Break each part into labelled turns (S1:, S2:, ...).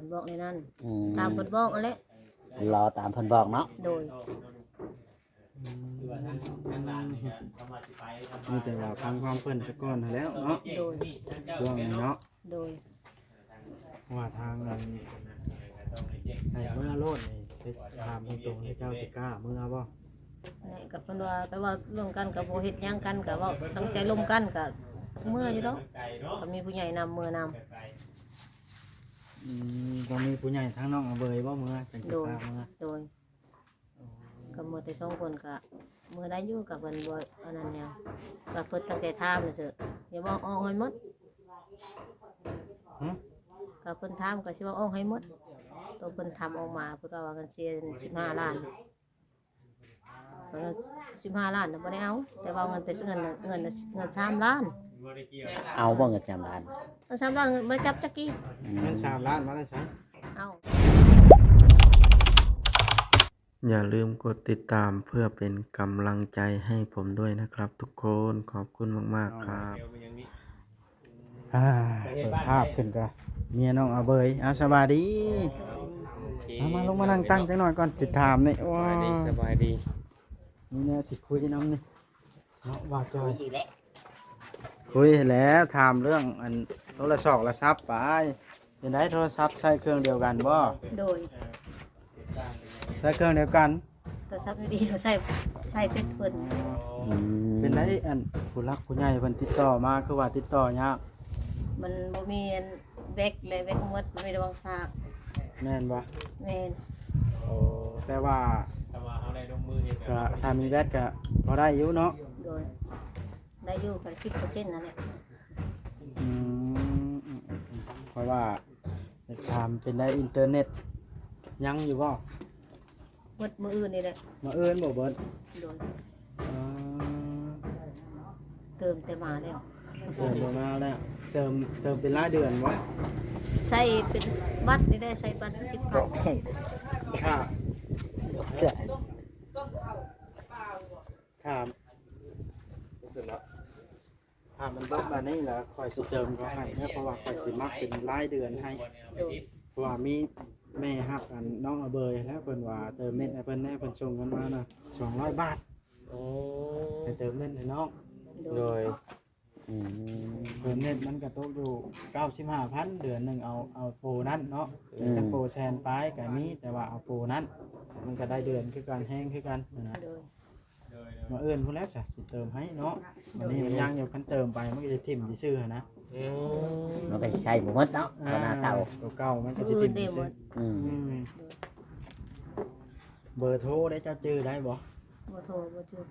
S1: พิ่นบอกในนั้นตามเพิ่นบอกนั่นแหละ
S2: รอตามเพิ่นบอกเนาะ
S1: โดย
S3: มีแต่ว่าฟังความเพิ่นซะก่อนนั่นแหล้วเนาะ
S1: โดย
S3: ช่วงนี้เนาะ
S1: โดย
S3: ว่าทางนั้นให้เมื่อโลดนี่ไปถามตรงๆให้เจ้าสิกล้าเมื่อบ่
S1: นี่กับเพิ่นว่าแต่ว่าเรื่องกันก็บ่เฮ็ดหยังกันก็เว้าตั้งใจร่วมกันก็เมื่ออยู่ดอกก็มีผู้ใหญ่นำเมื่อนำ
S3: ก็มีผู้ใหญ่ทั้งน้องเบยบ่เมื่อจังสิกล้าเมื่อ
S1: โดยก็เมื่อแต่2คนก็เมื่อได้อยู่กับเพิ่นบ่อันนั้นหยังก็เพิ่นตั้งใจถามซื่ออย่าบอกออกให้หมดก็เพิ่นถามก็สิว่าออกให้หมดตัวเพิ่นทำออกมาเพิ่นว่ากันเสีย15 ล้านเพิ่น15 ล้านน่ะบ่ได้เอาแต่ว่าเงินแต่เงิน3 ล้าน
S2: เอาบ่เงิน3 ล้าน
S1: เงิน3 ล้านบ่จับจักกี้
S3: เงิน3 ล้านมาได้ใช้
S1: เอา
S3: อย่าลืมกดติดตามเพื่อเป็นกำลังใจให้ผมด้วยนะครับทุกคนขอบคุณมากๆครับเปิดภาพขึ้นกันเมียน้องเบยสบายดีมาลงมานั่งตั้งจังหน่อยก่อนสิถามนี่ว้า
S4: สบายดี
S3: นี่เนี่ยสิคุยน้ำนี่เนาะว่าจอยคุยแล้วถามเรื่องอันโทรศัพท์ไปจะได้โทรศัพท์ใช้เครื่องเดียวกันบ่
S1: โดย
S3: ใช้เครื่องเดียวกัน
S1: โทรศัพท์อยู่ดีใช้เป็นเพิ่น
S3: เป็นได้อันผู้รักผู้ใหญ่เพิ่นติดต่อมาคือว่าติดต่อยาก
S1: มันบ่มีเด็กเลยเด็กหมดไม่ได้วางซาก
S3: แม่นบ่
S1: แม่น
S3: โอ้แต่ว่าก็ถ้ามีแบตก็พอได้อยู่เนาะ
S1: โดยได้อยู่กัน10%นั่นแหละ
S3: เพราะว่าถามเป็นได้อินเทอร์เน็ตยังอยู่บ่
S1: เบิดมื้ออื่นนี่แหละ
S3: มื้ออื่นบ่เบิด
S1: โดยเติมแต่มาแล้ว
S3: เติมมาแล้วเติมเป็นรายเดือนบ่
S1: ใส่เป็นบัตรนี่ได้ใส่บัตร10,000
S3: ค่ะครับมันเบิดมานี่ล่ะค่อยสิเติมก็ให้เพราะว่าค่อยสิมักเป็นรายเดือนให้เพราะว่ามีแม่ฮักกันน้องเบยแล้วเพิ่นว่าเติมเน็ตให้เพิ่นแน่เพิ่นส่งเงินมาน่ะ200 บาทให้เติมเน็ตให้น้อง
S4: โดย
S3: เติมเน็ตมันก็ตกอยู่ 95,000 เดือนนึงเอาโปรนั้นเนาะแต่โปรแสนปลายก็มีแต่ว่าเอาโปรนั้นมันก็ได้เดือนคือกันแฮงคือกันนะมาเอิ้นพุ่นแล้วจ้ะสิเติมให้เนาะวันนี้มันยังอยู่คันเติมไปมันก็จะทิ่มซื่อๆนะ
S2: มันก็ใช้บ่หมดเนาะหน้าเก่า
S3: มันก็สิทิ่มซื่อเบอร์โทรได้เจ้าชื่อได้บ่
S1: บ่โทรบ่ชื่อ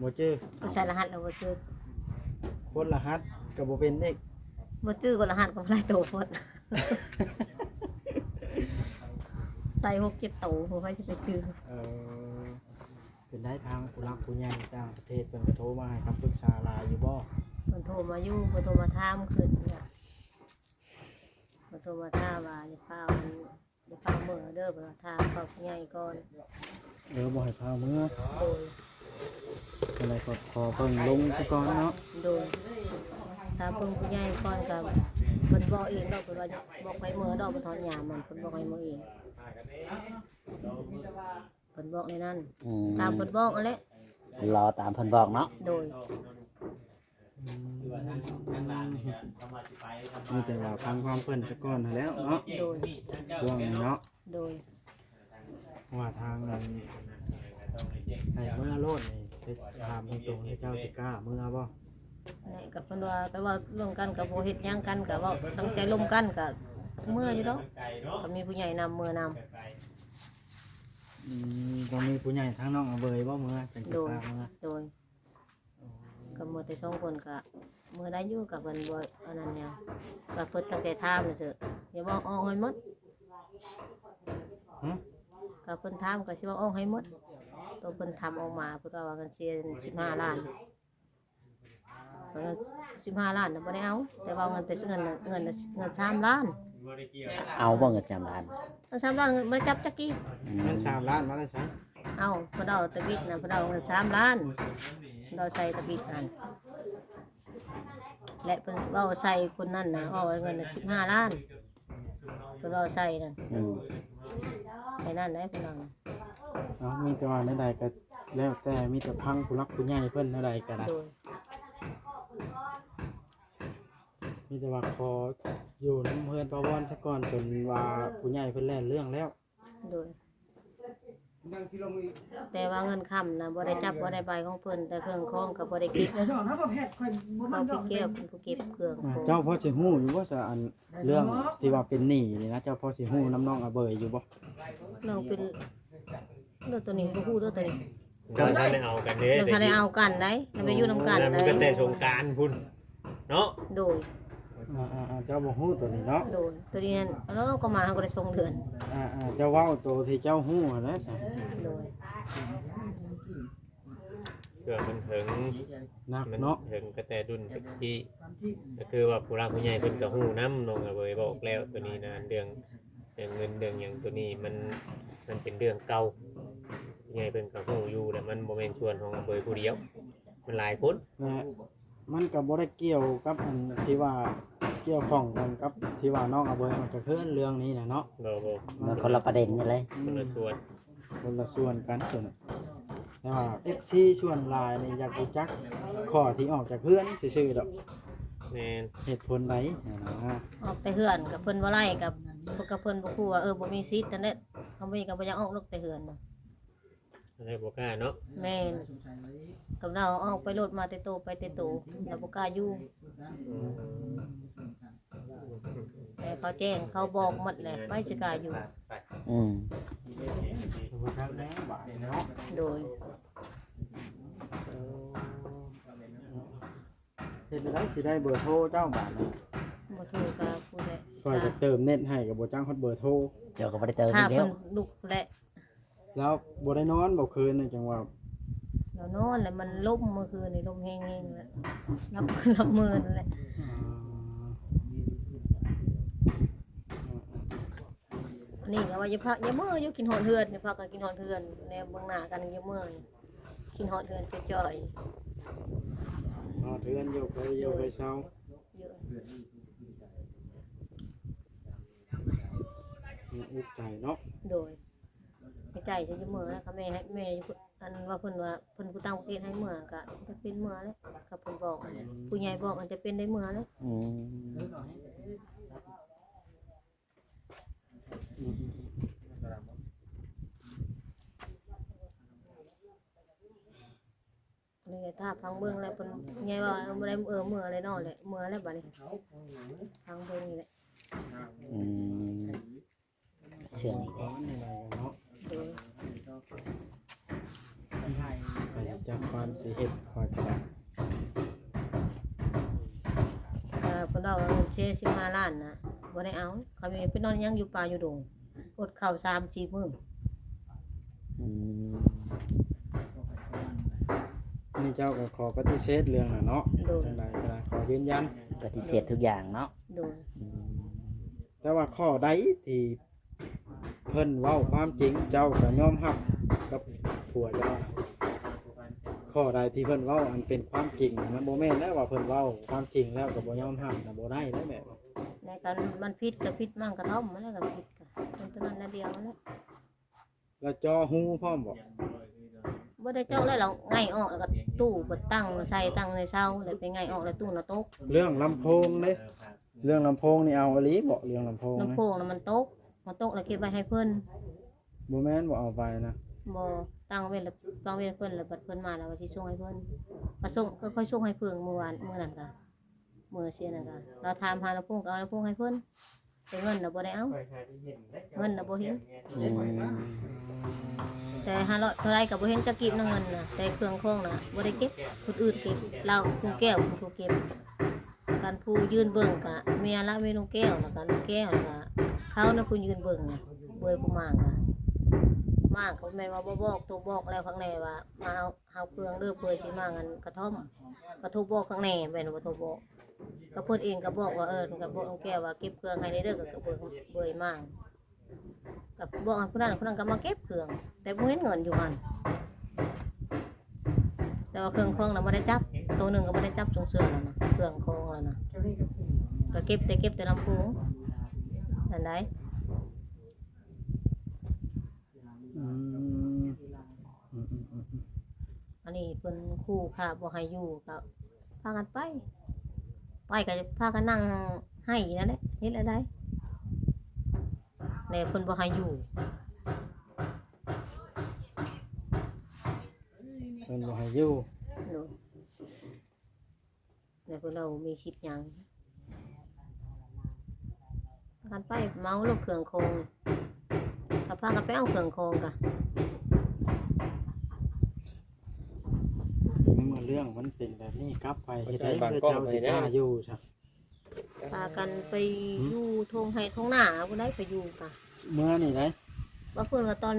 S3: บ่ชื่อ
S1: ใส่รหัสแล้วบ่ชื่อ
S3: คนรหัสก็บ่เป็นเด็ก
S1: บ่ชื่อคนรหัสก็บ่ได้โตพดใส่6-7โตบ่ค่อยสิไปชื่อ
S3: เป็นได้ทางผู้รักผู้ใหญ่ต่างประเทศเพิ่นก็โทรมาให้คำปรึกษาหลายอยู่บ่
S1: เพิ่นโทรมาอยู่เพิ่นโทรมาถามขึ้นเนี่ยเพิ่นโทรมาถามว่าอย่าพามื้อเด้อเพิ่นว่าถามเขาผู้ใหญ่ก่อน
S3: บ่ให้พามื้ออะไรก็ขอเพิ่นลงซะก่อนเนาะ
S1: โดยถามเพิ่นผู้ใหญ่ก่อนก็เพิ่นบอกเองดอกเพิ่นว่าบอกไปมื้อดอกเพิ่นถอนหญ้ามันเพิ่นบอกให้มื้อเองเพิ่นบอกในนั้นตามเพิ่นบอกนั่นแหละ
S2: รอตามเพิ่นบอกเนาะ
S1: โดย
S3: มีแต่ว่าฟังความเพิ่นซะก่อนนั่นแล้วเนาะ
S1: โดย
S3: ช่วงนี้เนาะ
S1: โดย
S3: ว่าทางนั้นให้เมื่อโลดนี่ไปถามตรงๆให้เจ้าสิกล้าเมื่อบ่
S1: นี่กับเพิ่นว่าแต่ว่าเรื่องกันก็บ่เฮ็ดหยังกันก็เว้าตั้งใจร่วมกันก็เมื่ออยู่ดอกก็มีผู้ใหญ่นำเมื่อนำ
S3: ก็มีผู้ใหญ่ทั้งน้องเบยบ่เมื่อจังสิกล้าเมื่อ
S1: โดยก็เมื่อแต่2คนก็เมื่อได้อยู่กับเพิ่นบ่อันนั้นหยังก็เพิ่นตั้งใจถามซื่ออย่าบอกออกให้หมดก็เพิ่นถามก็สิว่าออกให้หมดตัวเพิ่นทำออกมาเพิ่นว่ากันเสีย15 ล้านเพิ่น15 ล้านน่ะบ่ได้เอาแต่ว่าเงินแต่เงิน3 ล้าน
S2: เอาบ่เงิน3 ล้าน
S1: เงิน3 ล้านบ่จับจักกี้
S3: เงิน3 ล้านมาได้ใช้
S1: เอาเพิ่นเอาตะบิดน่ะเพิ่นเอาเงิน3 ล้านเราใส่ตะบิดนั่นและเพิ่นเว้าใส่คนนั้นน่ะเอาเงิน15 ล้าน เพิ่นเอาใส่นั่น
S2: อืม
S1: ไอ้นั่นได้เพิ่นเอา
S3: เอามีแต่ว่าใดๆก็แล้วแต่มีแต่พังผู้รักผู้ใหญ่เพิ่นใดก็ได้
S1: โดย
S3: มีแต่ว่าขออยู่น้ำเพื่อนประวอนซะก่อนจนว่าผู้ใหญ่เพิ่นแล่นเรื่องแล้ว
S1: โดยแต่ว่าเงินค้ำนะบ่ได้จับบ่ได้ใบของเพิ่นแต่เครื่องคองก็บ่ได้เก็บ
S4: เดี๋ยวถ้าประเภทคนบ่
S1: เขา
S4: มันย
S1: พี่
S4: อม
S1: เก็บผู้เก็บเครื่อง
S3: อ่า
S1: โค
S3: เจ้าพ่อสิฮู้อยู่ว่าจะอันเรื่องที่ว่าเป็นหนี้นี่นะเจ้าพ่อสิฮู้น้ำน้องอาเบยอยู่บ่
S1: เรื่องเป็นเรื่องตัวนี้บ่ฮู้เรื่องตัวนี้
S5: เจ้าท่านได้เอากันเด้
S1: เรื่องทันได้เอากันได้มันไปอยู่นํกัน
S5: แล้วมัน
S1: ได้
S5: ก็แต่สงกรารพุ่นเนาะ
S1: โดย
S3: เจ้าบ่ฮู้ตัวนี้เนาะ
S1: โดยตัวนี้นั่นแล้วก็มาเขาก็ได้ส่งเดือน
S3: เจ้าเว้าตัวที่เจ้าฮู้หั่นนะซะ
S1: โดย
S5: เพื่อมันถึง
S3: นัก
S5: มัน
S3: เนาะ
S5: ถึงก็แต่ดุนตะกี้ก็คือว่าผู้รักผู้ใหญ่เพิ่นก็ฮู้นำน้องก็เบยบอกแล้วตัวนี้นะเรื่องเงินเรื่องหยังตัวนี้มันเป็นเรื่องเก่าผู้ใหญ่เพิ่นก็ฮู้อยู่แต่มันบ่แม่นส่วนของเบยผู้เดียว มันหลายคน
S3: และมันก็บ่ได้เกี่ยวกับอันที่ว่าเกี่ยวข้องกันกับที่ว่าน้องอาเบยมันก็คือเรื่องนี้น่ะเนาะ
S5: บ่
S2: มันคนละประเด็นกันเลย
S5: คนละส่วน
S3: คนละส่วนกันตัวนั้นแต่ว่า FC ส่วนหลายนี่อยากรู้จักข้อที่ออกจากเพื่อนซื่อๆดอก
S5: แม่น
S3: เหตุผลไหนนะ
S1: ออกแต่เหือนกับเพิ่นบ่ไล่กับเพิ่นบ่ฮู้ว่าบ่มีสิทธิ์นั่นแหละเขาบ่ก็บ่อยากออกนอกแต่เหือนน่ะ
S5: อะไรบ่กล้าเนาะ
S1: แม่นกับเราออกไปรถมาแต่โตไปแต่โตแล้วบ่กล้าอยู่แต่เขาแจ้งเขาบอกหมดแหละไปสิกล้าอยู่
S2: อืม
S3: บ่ทักแน่บาดเนาะ
S1: โดย
S3: เฮ็ดได้สิได้เบอร์โทรเจ้าบาดนี้
S1: บ่ถูกกับผู้ใด
S3: ฝ่ายจะเติมเน็ตให้ก็บ่จ้างฮอดเบอร์โทร
S2: เจ้าก็บ่ได้เติม
S1: ถ้า
S2: อีกแล้
S1: เพิ่
S2: วน
S1: ลุกและ
S3: แล้วบ่ได้นอนบ่คืนนี่จังว่า
S1: เรานอนแล้วมันล่มเมื่อคืนนี่ลมแห้งๆแล้วรับมือนั่นแหละนี่ก็ว่าอย่าพักอย่ามื้ออยู่กินฮอดเฮือนอย่าพักก็กินฮอดเฮือนแนวเบิ่งหน้ากันอย่ามื้อกินฮอดเฮือนจ่อย
S3: เทือนอยู่ไปเช้า
S1: ๆเยอะ
S3: อุกใจเนาะ
S1: โดยไปใจใช้ยมือแล้วค่ะแม่ให้แม่อันว่าเพิ่นผู้ตั้งประเทศให้เมื่อก็จะเป็นเมื่อแล้วกับเพิ่นบอกผู้ใหญ่บอกมันจะเป็นได้เมื่อแล้ว
S2: อืม
S1: เลยถ้าพังเบิ่งแล้วเพิ่นใหญ่ว่าบ่ได้เมื่อเลยเนาะแหละเมื่อแล้วบัดนี้พังเบิ่งนี่แหละ
S2: อืมเชื่อนี่แหละ
S3: นี่อะไรกันเนาะ
S1: โดย
S3: ไปจากความสิเฮ็ดคอยกระดาษ
S1: เพิ่นเอาเงินเช15ล้านน่ะบ่ได้เอาเขามีไปนอนยังอยู่ป่าอยู่ดงอดข้าว3-4มื้อ
S2: อืม
S3: นี่เจ้าก็ขอปฏิเสธเรื่องน่ะเนาะ
S1: โดย
S3: จังไดก็ได้ขอยืนยัน
S2: ปฏิเสธทุกอย่างเนาะ
S1: โดย
S2: อืม
S3: แต่ว่าข้อใดที่เพิ่นเว้าความจริงเจ้าก็ยอมรับกับผัวเจ้าข้อใดที่เพิ่นเว้าอันเป็นความจริงมันบ่แม่นแล้วว่าเพิ่นเว้าความจริงแล้วก็บ่ยอมรับน่ะบ่ได้แล้วแม่
S1: ในการมันผิดก็ผิดมั่งกระท่อมมันแล้วก็ผิดก็เป็นตัวนั้นนั่นเดียวนั่นแหละ
S3: แล้วจอหูพร้อมบ่
S1: บ่ได้เจาะแล้วเราง่ายออกแล้วก็ตู้บ่ตั้งใส่ตั้งในเช้าแล้วไปง่ายออกแล้วตู้น่ะตก
S3: เรื่องลำโพงเด้เรื่องลำโพงนี่เอาอีหลีบ่เรื่องลำโพง
S1: ลำ
S3: นะ
S1: โพงน่ะมันตกแล้วเก็บไว้ให้เพิ่น
S3: บ่แม่นบ่เอาไปนะ
S1: บ่ตั้งไว้แล้วตั้งไว้ให้เพิ่นแล้วบัดเพิ่นมาแล้วว่าสิส่งให้เพิ่นก็ส่งก็ค่อยส่งให้เพิ่นเมื่อวานมื้อนั้นก็มื้อเสียนั่นก็เราถามหาลำโพงก็เอาลำโพงให้เพิ่นแต่เงินน่ะบ่ได้เอาเงินน่ะบ่เห็น
S2: อืม
S1: แต่500เท่าไรก็บ่เห็นจะกีบนำเงินน่ะแต่เครื่องของน่ะบ่ได้เก็บคนอื่นเก็บเราผู้แก้วผู้เก็บการผู้ยืนเบิ่งก็เมียละเมียลุงแก้วแล้วก็ลุงแก้วแล้วก็เขาน่ะผู้ยืนเบิ่งน่ะเบยผู้มากก็มากก็แม่นว่าบ่บอกตัวบอกแล้วข้างในว่ามาเอาเครื่องเด้อเบยสิมางันกระท่อมก็โทรบอกข้างในแม่นบ่โทรบอกก็เพิ่นเองก็บอกว่าก็บอกลุงแก้วว่าเก็บเครื่องให้ได้เด้อก็เบยมากกับบอกให้ผู้นั้นก็มาเก็บเครื่อง แต่บ่เห็นเงินอยู่มันแต่ว่าเครื่องคองน่ะบ่ได้จับตัวหนึงก็บ่ได้จับตรงเสื้อแล้วนะเครื่องคองแล้วนะก็เก็บแต่ลำโพงนั่นได้
S3: มอืม
S1: อันนี้เพิ่นคู่ค่ะบ่ให้อยู่ก็พากันไปก็พากันนั่งให้นั่นแหละเฮ็ดอะไรแล้วเพิ่นบ่ให้อยู่
S3: เพิ่นบ่ให้อยู่
S1: โดยแล้วเพิ่นเรามีคิดหยังพากันไปเมาลูกเครื่องโคงถ้าพากันไปเอาเครื่องโคงก็
S3: ในเมื่อเรื่องมันเป็นแบบนี้กลับไปเฮ็ดให้เจ้าสิกล้าอยู่ซะ
S1: พากันไปอยู่ทงให้ทงหน้าบ่ได้ไปอยู่ก็
S3: เมื่อนี่ได้
S1: ว่าเพิ่นว่าตอน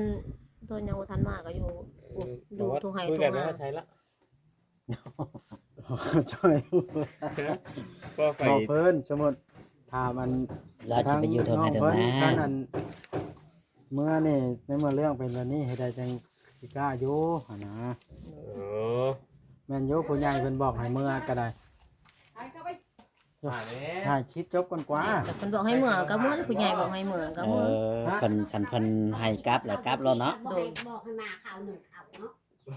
S1: ยังบ่ทันมาก็อยู่อยู่ทงให้
S5: คุย
S1: ท
S5: กัน
S1: งห
S5: ว่า
S1: น้า
S5: ใช้ละ
S3: ช่วย
S5: ก็ไป
S3: บอกเพิ่นสมมุติถ้ามัน
S2: เราจะไปอยู่ทางไหนทาง
S3: เพิ่น
S2: นั้
S3: ท่าน
S2: น
S3: นั้นเมื่อนี่ในเมื่อเรื่องเป็นแบบนี้เฮ็ดได้จังสิกล้าอยู่หั่นนะ
S5: โอ้
S3: แม่นอยู่ผู้ใหญ่เพิ่นบอกให้เมื่อก็ได้
S5: ผ่านแล้ว
S3: ถ่ายคลิปจบก่อนกว่า
S1: แต่เพิ่นบอกให้เมื่อก็เมื่อผู้ใหญ่บอกให้เมื่อก็
S2: เอ
S1: เมื่อ
S2: อคันเพิ่นให้กลับแล้วกลับแล้วเนาะ
S4: บอกข้างหน้าข่าวหนึ่งข่าวเนาะ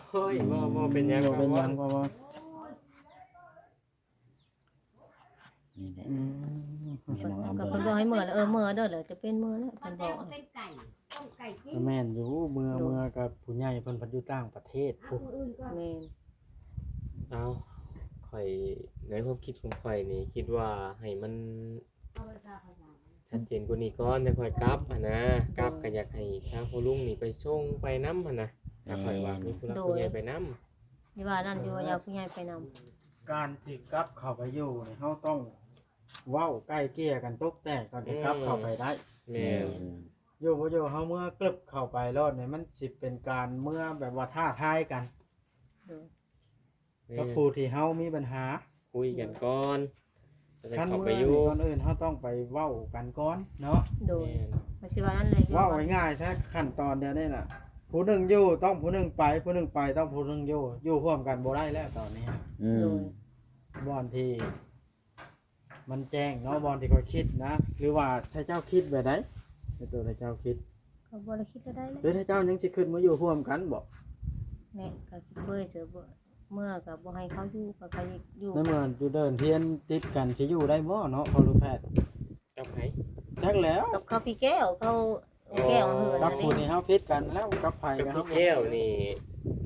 S5: โอ้ยบ่เป็นหยัง
S3: บ่เป็นหยัง
S5: บ่
S3: บ่
S2: นี่แหละ
S3: อืม
S2: นี่น้องอำ
S1: ก็
S2: เบิ่
S1: เพิ่น
S2: ง
S1: บอกให้เมื่อแล้วเมื่อเด้อเลยจะเป็นเมื่อแล้ว
S4: มั
S1: เพิ่
S4: น
S1: นบ
S4: แต่
S1: อก
S4: เป็นไก่ต้มไก่กิน
S3: ก็แม่นอยู่เมื่อกับผู้ใหญ่เพิ่นพันอยู่ต่างประเทศ
S4: เอาผู้อื่นก็
S1: แม่น
S5: เอาข่อยในความคิดของข่อยนี่คิดว่าให้มัน
S4: เอาไปซาเขามา
S5: ชัดเจนกว่านี้ก่อนจังค่อยกลับนะกลับก็อยากให้ทางพ่อลุงนี่ไปส่งไปนำหั่นนะถ้าข่อยว่ามีผู้รักผู้ใหญ่ไปนำ
S1: นี่ว่านั่นอยู่ว่าอยาผู้ใหญ่ไปนำ
S3: การที่กลับเข้าไปอยู่นี่เฮาต้องเว้าใกล้เกลี่ยกันตกแต่ก่อนที่กลับเข้าไปได้
S5: แม่น
S3: อยู่บ่อยู่เฮาเมื่อกลึบเข้าไปรอดนี่มันสิเป็นการเมื่อแบบว่าท้าทายกัน
S1: เด้อ
S3: กับผู้ที่เฮามีปัญหา
S5: คุยกันก่อนแล้วจะ
S3: คัน
S5: เข้า
S3: เมื่
S5: ไป
S3: อ
S5: อยู่
S3: นี่ก่อนอื่นเฮาต้องไปเว้ากันก่อนเนาะ
S1: โดย
S5: แม่น
S1: ว่าสิว่านั่นเลย
S3: เว้าง่ายๆซะขั้นตอนเดียวนี่น่ะผู้หนึงอยู่ต้องผู้หนึงไปผู้หนึงไปต้องผู้หนึงอยู่ร่วมกันบ่ได้แล้วตอนนี้
S2: อื
S1: โด
S2: ม
S1: ย
S3: บอนที่มันแจ้งเนาะบอนที่เขาคิดนะ หรือว่าถ้าเจ้าคิดแบบไหนในตัวถ้าเจ้าคิด
S1: ก็บ่ได้คิดก็ได้
S3: หรือถ้าเจ้ายังสิขึ้นมาอยู่ร่วมกันบ่
S1: แม่ก็คิดเบิ่เสือบ่เมื่อก็บ่ให้เขาอยู่ก็เขาอยู่
S3: ในเมื่ออยู่เดินเทียนติดกันสิอยู่ได้บ่เนาะพอรู้แพทย์
S5: กับไผ
S3: จักแล้ว
S1: กับเขาพี่แก้วเขาแก้วเฮือน
S3: กับ
S1: นั่น
S3: ผู้
S1: เด้
S3: ที่เฮาพิดกันแล้วกับไผ
S5: กับ
S3: กัน
S5: พี่แก้วนี่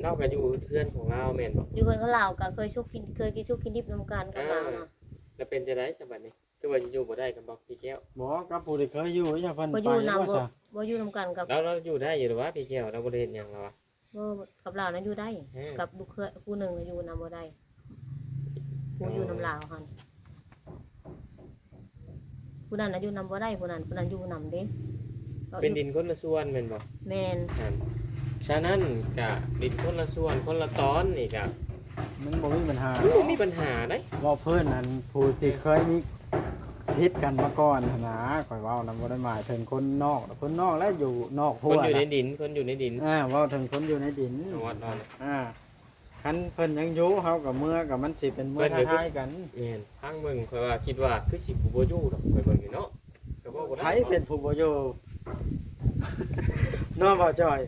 S5: เราก็อยู่เพื่อนของเราแม่นบ่
S1: อยู่เฮือนกับเราก็เคยชุกกินชุกกินดิบนํกันกับเรานะ
S5: แล้วเป็นจะได้สบัดนี้คือว่าสิอยู่บ่ได้กับบอกพี่แก้ว
S3: บ่กับผู้ที่เคยอยู่อย่าเพิ่น
S1: บ่
S3: ไป
S1: อยู่นำ
S3: ว่า
S1: บ่
S3: ซะ
S1: บ่อยู่นํกันกับ
S5: เราอยู่ได้อยู่หรือว่าพี่แก้วเราบ่ได้เฮ็ดหยังหรอวะ
S1: บ่กับเรานั้นอยู่ได้ กับลูกเคยผู้หนึงอยู่นำบ่ได้ผู้อยู่นำลาวหั่นผู้นั้นน่ะอยู่นำบ่ได้ผู้นั้นอยู่นำเด้
S5: เป็นดินคนละส่วนแม่นบ่
S1: แม่น
S5: นั่นฉะนั้นก็ดินคนละส่วนคนละตอนนี่ก็
S3: มันบ่มีปัญหา
S5: บ่มีปัญหาเด้
S3: ว่าเพิ่นนั้นผู้ที่เคยมีพิดกันมาก่อนหั้นนะข่อยเว้านำบ่ได้หมายถึงคนนอกคนนอกแล้วอยู่นอก
S5: ค
S3: หัวน
S5: อยู่ใน
S3: นะ
S5: ดินคนอยู่ในดิน
S3: เว้าถึงคนอยู่ในดิน
S5: จังหวัดนอน
S3: คันเพิ่นยังอยู่เฮากับเมื่อกับมันสิเป็นเมื่อท้ายๆกัน
S5: แม่นทางเบิ่งข่อยว่าคิดว่าคือสิบ่อยู่ดอกข่อยเบิ่งอยู่เนาะก็บ่
S3: ไผเป็นผู้บ่อยู่ น้อบ่จอย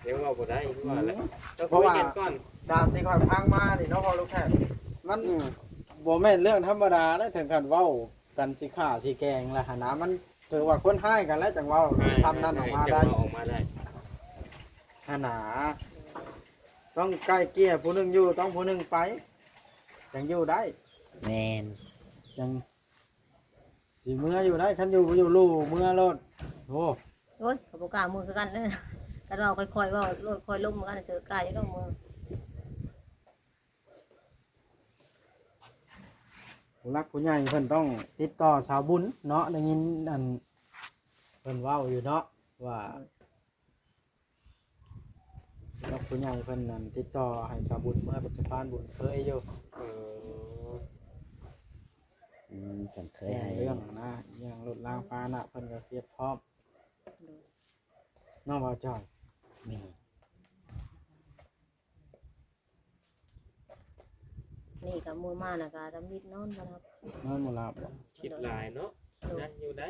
S5: เดี๋ยวว่าบ่ได้คือว่าแล้วต้อง
S3: เพ
S5: คุ
S3: ราะ
S5: ย
S3: ว่า
S5: กันก่อน
S3: ตามที่ข่อยพังมานี่เนาะพอลูกแพทย์มันบ่แม่นเรื่องธรรมดาแล้วถึงกันเว้ากันสิฆ่าสิแกล้งแล้วหั่นนะมันถือว่าคนให้กันแล้วจังเว้าทำนั้นออกมา
S5: จะ
S3: ได้
S5: ออกมาได้
S3: หั่นน่ะต้องใกล้เกลี่ยผู้หนึงอยู่ต้องผู้หนึงไปจังอยู่ได้
S2: แม่น
S3: จังสิเมื่ออยู่ได้คันอยู่บ่อยู่ลู่เมื่อรถโอ้
S1: โอ้ยก็บ่กล้ามือคือกันเด้อกันเราค่อยๆเว้าค่อยๆล้มกันเจอกล้าอยู่ดอกมือ
S3: ผู้รักผู้ใหญ่เพิ่นต้องติดต่อสาวบุญเนาะได้ยินอันเพิ่นเว้าอยู่เนาะว่าผู้รักผู้ใหญ่เพิ่นนั่นติดต่อให้สาวบุญเมื่อเป็นสะพานบุญเคยอยู่
S5: เออ
S2: เพิ่นเคยให้
S3: เรื่องนะอย่างรถรางฟ้าน่ะเพิ่นก็เตรียมพร้อมน้องบ่าวจ้อย
S2: แม่น
S1: นี่ก็มือมาน่ะก็ดำมิดนอนบ่ครับ
S3: นอนบ่หลับบ่
S5: คิดหลายเนาะได้อยู่ได้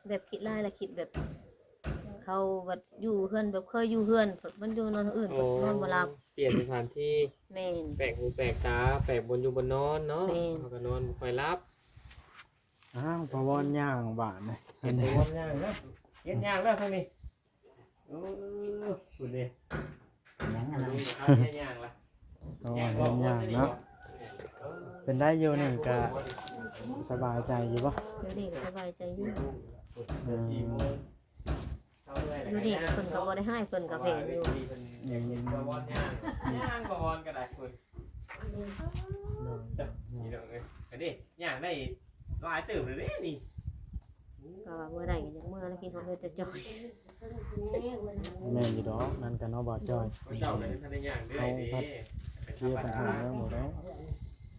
S1: แบบคิดหลายแล้วคิดแบบ เขาบัดอยู่เฮือนแบบเคยอยู่เฮือนมันอยู่นอนอื่นนอนบ่หลับ
S5: เปลี่ยนสถานที่
S1: แม่น
S5: แปลกหูแปลกตาแปลกบนอยู่บนนอนเนาะ
S1: แม่น
S5: เขาก็นอนบ่ค่อยรับ
S3: อ้าวพะวอนย่างบาทเลย
S5: เห็นบ่ย่างแล้วเฮ็ดย่างแล้วทางนี้โอ้คุณนี่
S2: ยังอะไร
S5: เอาเฮ็ดย่างละ
S3: พะวอนเฮ็ดย่างเนาะเป็นได้อยู่นี่ก็สบายใจอยู่บ่
S1: เดี๋ยวนี้ก็สบายใจอยู่
S3: เออ
S1: อยู่นี่เพิ่นก็บ่ได้ให้เพิ่นก็แพงอยู่
S5: บ่วอนย่างย่างบ่วอนก็ได้คุณนี่ดอกเอ้ยอันนี้ย่างได้หลายตื่มเลยเด้นี่
S1: ก็ว่าเมื่อใดก็ยังเมื่อแล้วกินของเพิ่นจะจ่อย
S3: แม่นอยู่ดอกนั่นก็เนาะบ่จ้อย
S5: เจ้าก็ทันได้ย่างเด้อเด้
S3: เคลียร์ปัญหาแล้วหมดแล้ว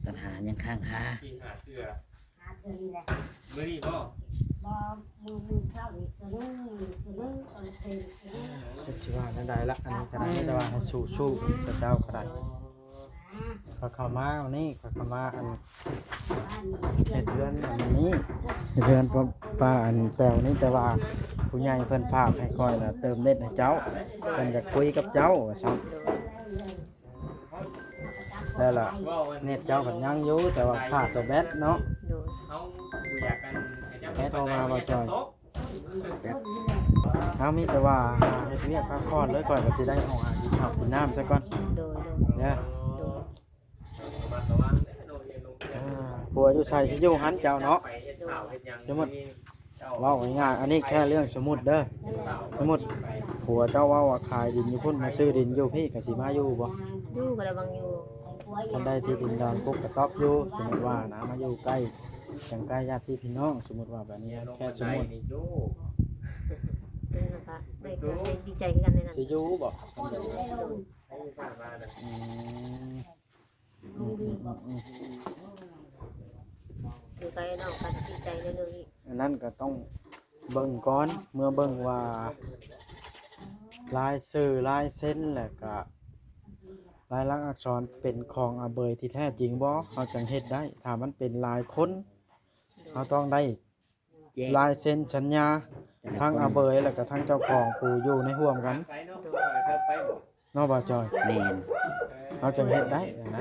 S2: ปัญหายังค้างคา
S5: ที่หาเสื้อ
S4: หาเจอนี่แหละ
S5: มื้อนี้บ่
S4: บ่มือเข้าอีกตัวนึงเอาเพลงตัวนึง
S3: ก็สิว่านั่นได้ละอันนี้ก็ได้แต่ว่าให้สู้ๆกับเจ้าก็ได้เขาเข้ามาวันนี้เขาเข้ามาอัน
S4: บ้านนี้
S3: เฮ็ดเรือนอันนี้เฮ็ดเรือนป้าอันแปลวนี้แต่ว่าผู้ใหญ่เพิ่นฝากให้คอยน่ะเติมเน็ตให้เจ้าเพิ่นอยากคุยกับเจ้าว่าซั่นแล้วล่ะ
S5: ว่าวัน
S3: เน็ตเจ้าก็ยังอยู่แต่ว่าขาดตัวแบตเนาะ
S1: โดย
S5: เฮาบ่อยากกันให้เจ้า
S3: แม่โทรมาบ่จอย
S5: ตก
S3: เอามีแต่ว่าหาเฮ็ดเวียกพักผ่อนเลยก่อนก็สิได้ออกอากินข้าวกินน้ำซะก่อน
S1: โดย
S3: เด้อ
S5: มาตะวันโดนเรียนลง
S3: ปัวอยู่ใส่สิอยู่หันเจ้าเนาะ
S5: ไปเฮ็ดสาวเฮ็ดหยัง
S3: สมมุติ เว้าง่ายๆอันนี้แค่เรื่องสมมุติเด้อสมมุติผัวเจ้าเว้าว่าขายดินอยู่พุ่นมาซื้อดินอยู่พี่ก็สิมาอยู่บ่
S1: อยู่ก็ได้บางอยู่
S3: คันได้ที่ดินดอนปุ๊บก็ตอบอยู่สมมุติว่านะมาอยู่ใกล้จังใกล้ญาติพี่น้องสมมุติว่าแบบนี้นะแค่สมมุติ
S5: นี่โย
S1: เพิ่นก็ได้ก็ได้ดีใจกันในนั้น
S3: สิอยู่บ่คันแบบนี้
S5: ให้ผ่านมาน่ะ
S3: อืมอืมอืมอืม
S1: คือไปน้องก็ดีใจเรื่องอีก
S3: อันนั้นก็ต้องเบิ่งก่อนเมื่อเบิ่งว่าลายชื่อลายเส้นแล้วก็ลายลักษณ์อักษรเป็นของอาเบยที่แท้จริงบ่เฮาจังเฮ็ดได้ถ้ามันเป็นลายคนเฮาต้องได้
S2: แยก
S3: ลายเซ็นสัญญาทั้งอาเบยแล้วก็ทั้งเจ้าของผู้อยู่ในร่วมกัน
S5: ไปเนาะเพิ่นไปบ่
S3: เนาะบ่าวจอย
S2: แม่น
S3: เราจังเฮ็ดได้นะ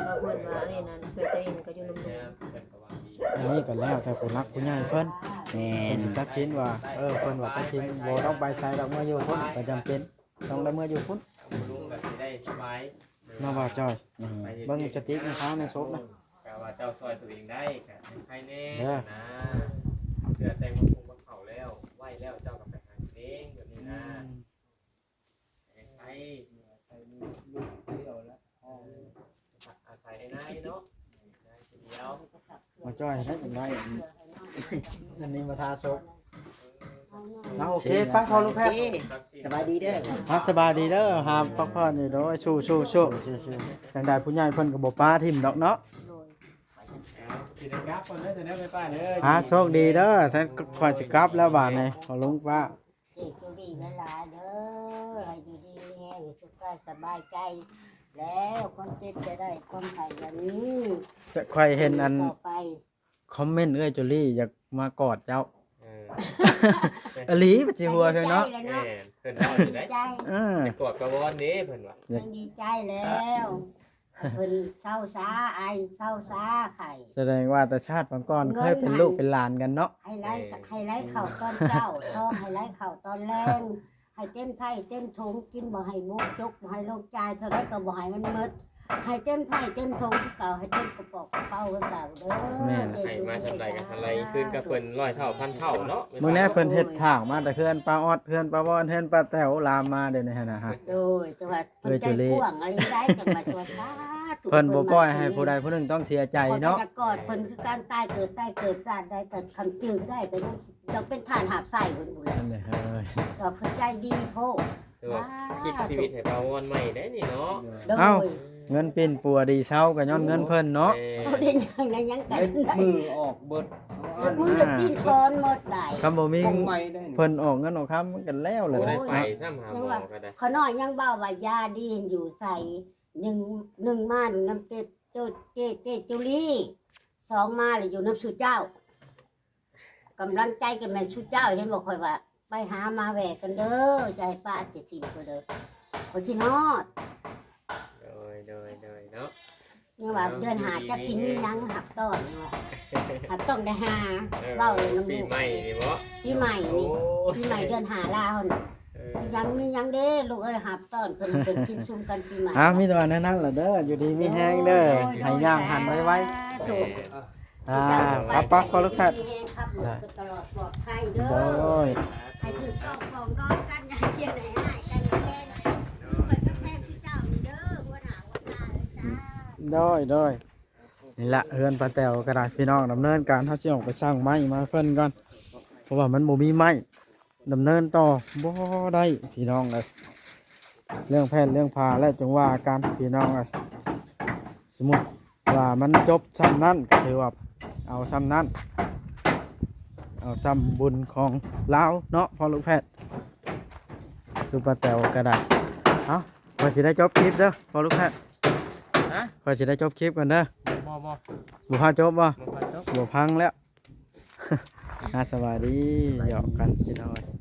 S1: ก็เพิ่นว่าอันนี้นั่นเพื่อตัวเองก็อยู่นำ
S3: อันนี้ก็แล้วแต่ผู้รักผู้ใหญ่เพิ่น
S2: แม่
S3: เพิ่
S2: น
S3: นตัดสินว่าเพิ่นว่าตัดสินบ่ต้องไปใช้ดอกเมื่ออยู่พุ่นก็จำเป็นต้องได้เมื่ออยู่พุ่น
S5: ลุงก็สิได้สบาย
S3: เนาะบ่าวจอยเบิ่งสติกในเท้าในศพนะ
S5: ก็ว่าเจ้าซอยตัวเองได้ก็ให้ใครแน่
S3: เด้อ
S5: นะเดือแต่งมาคงมาเข้าแล้วไหวแล้วเจ้าก็ไปหาเองแบบนี้นะให้ใครอาศัยในนายเนาะนายคนเดียว
S3: บ่าวจอยได้จังไดอันนี้มาทาศพเอาโอเคปักพอลูกแพทย์
S2: สบายดีเด้อ
S3: ครับสบายดีเด้อหามพักผ่อนอยู่เด้อสู้จังใดผู้ใหญ่เพิ่นก็บ่ป้าทิ่มดอกเนาะ
S1: โดย
S5: สิได้กลับก่อนเด้อจะได้ไปป้าเด้อ
S3: โชคดีเด้อท่านคอยสิกลับแล้วบาดนี้ขอลุงป้า
S4: เด็กอยู่ดีหลายๆเด้อให้อยู่ดีมีแห้งสุขกายสบายใจ แล้วคนเจ็บจะได้คนไข้อย่างนี้
S3: จะค่อยเห็นอัน
S4: ต่อไป
S3: คอมเมนต์จุลี่อยากมากอดเจ้า
S5: เออ
S3: อหลีปจิหัวเพิ่นเนาะ
S4: ดีใจ
S5: แม่
S4: แล้ว
S5: เพิ่นเอาอยู่
S4: ดี
S5: ได้
S4: ใจ
S5: ไปกอดกระวอนนี้เพิ่นว่า
S4: มันดีใจแล้วเพิ่นเศร้าซาไอเศร้าซาไข่
S3: แสดงว่าแต่ชาติก่อนเคยเป็นลูกเป็นหลานกันเนาะ
S4: ให้ไล่เข่าตอนเช้าท้องให้ไล่เข่าตอนแรงให้เต็มไถ่เต็มถุงกินบ่ให้มุกจกบ่ให้ลงใจเท่าไรก็บ่ให้มันหมดให้เต็มไถ่เต็มถุงคือเก่าให้เต็มกระป๋องกระเป๋าคือเก่าเด้อ
S5: ให้มาสำไรกันอะไรขึ้นกับเพิ่น100 เท่าพันเท่าเนาะ
S3: มื้อนี้เพิ่นเฮ็ดข้าวมาแต่เพื่อนป้าออดเพื่อนป้าวอนเพื่อนป้าแต๋วลามมาเด้อนี่หั่นน่ะฮะ
S4: โดยจังหวัดเพิ่นใจกว้างอะไรได้จังหวัดจังหวัดสาธุ
S3: เพิ่นบ่ปล่อยให้ผู้ใดผู้หนึ่งต้องเสียใจเนาะ
S4: จะกอดเพิ่นคือการตายเกิดศาสตร์ได้เกิดคำจืดได้ก็ยังเป็นฐานหาบไส้เพิ่นอยู่แล้ว
S3: นั่นแหละเฮ้ย
S4: ก็เพิ่นใจดีโพ
S5: คือว่าพลิกชีวิตให้ปาวอนใหม่ได้นี่เนาะ
S4: โดย
S3: เอ้าเงินปิ่นปัวดีเช้าก็ย้อนเงินเพิ่นเนาะ
S4: เขาได้ยังไงยังกันได้
S2: มือออกเบิด
S4: มือจะตีนคอนหมดได้
S3: คำบ่มี
S2: คงไม่ได้
S3: เพิ่นออกเงินออกคำมันก็แล้วแหละ
S5: บ่ได้
S3: เนาะ
S5: ไปซ้ำหาหมอก็ได้
S4: เขาน้อยยังเบาว่ายาดีนอยู่ใส่หนึ่งมาหนูน้ำเจ็ดเจจุลี2มาเลยอยู่น้ำสุเจ้ากำลังใจกันแม่นสุเจ้าเห็นบอกคอยว่า ไปหามาแหวกกันเด้อใจป้าจะสิมก็เด้อคนที่นอด
S5: โดยเนาะ
S4: นี่ว่าเดือนหาจักสิมียังหักต้อนนี่ว่าหักต้องได้หาเว้าเลยน้ำ
S5: ปี
S4: ลูก
S5: ใหม่นี่บ่
S4: ปีใหม่นี่
S5: โอ้
S4: ปีใหม่เดือนหาลาวน่ะ
S5: เออ
S4: ยังมียังเด้ลูกเอ้ยหับต้อนเพิ่นกินซุ่มกันปีใหม่
S3: มีแต่ว่านั้นล่ะเด้ออยู่ดีมีแฮงเด้อให้ย่างหันไว้
S4: ถูก
S3: ปั๊บพอลูกแพทย์
S4: มีแรงครับลูกก็ตลอดปลอดภัยเด้
S3: โด
S4: อย ให้ถือต้องฟองร้อนกันอย่าให้เขียนให้หายกันแม่นเพิ่นก็แม่พี่เจ้านี่เด้อหัวหน้าหัวตาเลยจ้า
S3: โดยนี่ละเฮือนป้าแตวกระดาษพี่น้องดำเนินการเฮาสิออกไปสร้างไม้มาเพิ่นก่อนเพราะว่ามันบ่มีไม้ดำเนินต่อบ่ได้พี่น้องเอ้ยเรื่องแพทย์เรื่องพาและจงว่าการพี่น้องเอ้ยสมมุติว่ามันจบซ้ำนั้นก็ถือว่าเอาซ้ำนั้นเอาซ้ำบุญของลาวเนาะพอลูกแพทย์คือป้าแตวกระดาษเอาพอสิได้จบคลิปเด้อพอลูกแพทย์พอสิได้จบคลิปกันเด้อ บ่พาจบบ่บ่พังแล้ว สวัสดีหยอกกันพี่น้อย